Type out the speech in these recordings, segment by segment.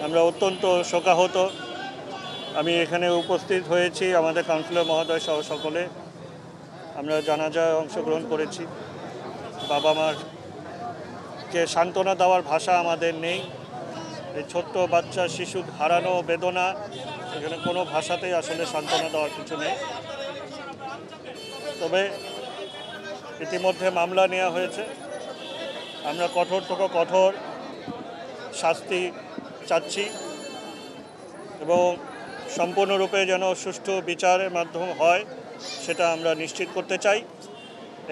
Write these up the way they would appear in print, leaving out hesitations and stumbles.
আমরা অত্যন্ত শোকাহত। আমি এখানে উপস্থিত হয়েছি আমাদের কাউন্সিলর মহোদয় সহ সকলে। আমরা জানাজায় অংশগ্রহণ করেছি। বাবা মারকে সান্ত্বনা দেওয়ার ভাষা আমাদের নেই। এই ছোট্ট বাচ্চা শিশু হারানো বেদনা, এখানে কোনো ভাষাতেই আসলে সান্ত্বনা দেওয়ার কিছু নেই। তবে ইতিমধ্যে মামলা নেওয়া হয়েছে। আমরা কঠোর থেকে কঠোর শাস্তি চাচ্ছি এবং সম্পূর্ণরূপে যেন সুষ্ঠু বিচারের মাধ্যম হয় সেটা আমরা নিশ্চিত করতে চাই।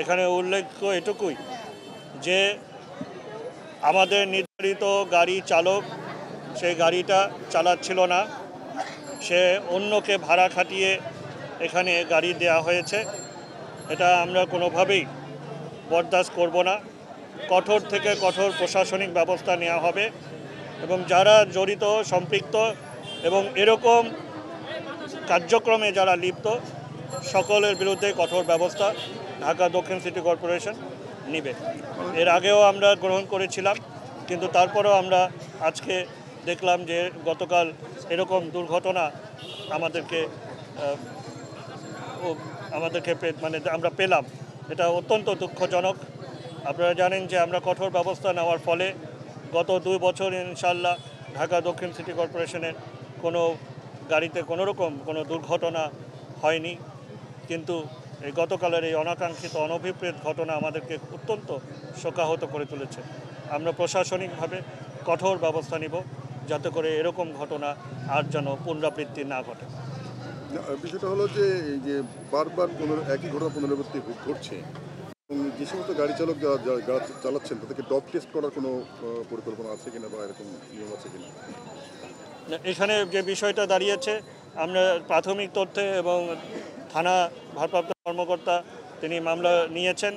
এখানে উল্লেখ্য এটুকুই যে আমাদের নির্ধারিত গাড়ি চালক সেই গাড়িটা চালাচ্ছিল না, সে অন্যকে ভাড়া খাটিয়ে এখানে গাড়ি দেওয়া হয়েছে। এটা আমরা কোনোভাবেই বরদাস্ত করব না। কঠোর থেকে কঠোর প্রশাসনিক ব্যবস্থা নেওয়া হবে এবং যারা জড়িত সম্পৃক্ত এবং এরকম কার্যক্রমে যারা লিপ্ত সকলের বিরুদ্ধে কঠোর ব্যবস্থা ঢাকা দক্ষিণ সিটি কর্পোরেশন নেবে। এর আগেও আমরা গ্রহণ করেছিলাম, কিন্তু তারপরেও আমরা আজকে দেখলাম যে গতকাল এরকম দুর্ঘটনা আমাদেরকে মানে আমরা পেলাম। এটা অত্যন্ত দুঃখজনক। আপনারা জানেন যে আমরা কঠোর ব্যবস্থা নেওয়ার ফলে গত 2 বছর ইনশাল্লাহ ঢাকা দক্ষিণ সিটি কর্পোরেশনের কোনো গাড়িতে কোনো রকম কোনো দুর্ঘটনা হয়নি, কিন্তু এই গতকালের এই অনাকাঙ্ক্ষিত অনভিপ্রেত ঘটনা আমাদেরকে অত্যন্ত শোকাহত করে তুলেছে। আমরা প্রশাসনিকভাবে কঠোর ব্যবস্থা নিব যাতে করে এরকম ঘটনা আর যেন পুনরাবৃত্তি না ঘটে। বিষয়টা হলো যে এই যে বারবার একই ঘটনা পুনরাবৃত্তি ঘটছে এবং যে সমস্ত গাড়ি চালক যারা চালাচ্ছেন তাদেরকে ডপ টেস্ট করার কোনো পরিকল্পনা আছে কিনা বা এরকম নিয়ম আছে কিনা? এখানে যে বিষয়টা দাঁড়িয়েছে, আমরা প্রাথমিক তথ্যে এবং থানা ভারপ্রাপ্ত কর্মকর্তা তিনি মামলা নিয়েছেন,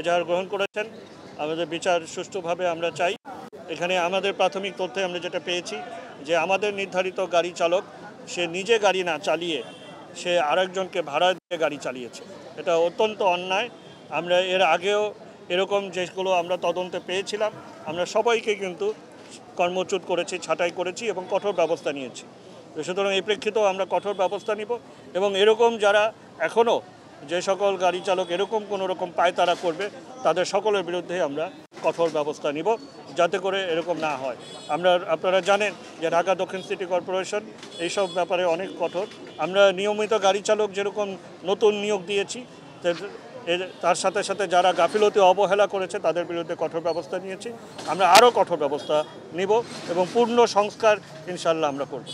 এজাহার গ্রহণ করেছেন। আমাদের বিচার সুষ্ঠুভাবে আমরা চাই। এখানে আমাদের প্রাথমিক তথ্যে আমরা যেটা পেয়েছি যে আমাদের নির্ধারিত গাড়ি চালক সে নিজে গাড়ি না চালিয়ে সে আরেকজনকে ভাড়া দিয়ে গাড়ি চালিয়েছে। এটা অত্যন্ত অন্যায়। আমরা এর আগেও এরকম যেগুলো আমরা তদন্তে পেয়েছিলাম আমরা সবাইকে কিন্তু কর্মচ্যুত করেছি, ছাঁটাই করেছি এবং কঠোর ব্যবস্থা নিয়েছি। সুতরাং এই প্রেক্ষিতেও আমরা কঠোর ব্যবস্থা নিব এবং এরকম যারা এখনও যে সকল গাড়ি চালক এরকম কোনো রকম পায়তারা করবে তাদের সকলের বিরুদ্ধে আমরা কঠোর ব্যবস্থা নিব যাতে করে এরকম না হয়। আপনারা জানেন যে ঢাকা দক্ষিণ সিটি কর্পোরেশন এইসব ব্যাপারে অনেক কঠোর। আমরা নিয়মিত গাড়ি চালক যেরকম নতুন নিয়োগ দিয়েছি, তার সাথে সাথে যারা গাফিলতি অবহেলা করেছে তাদের বিরুদ্ধে কঠোর ব্যবস্থা নিয়েছি। আমরা আরও কঠোর ব্যবস্থা নিব এবং পূর্ণ সংস্কার ইনশাল্লাহ আমরা করব।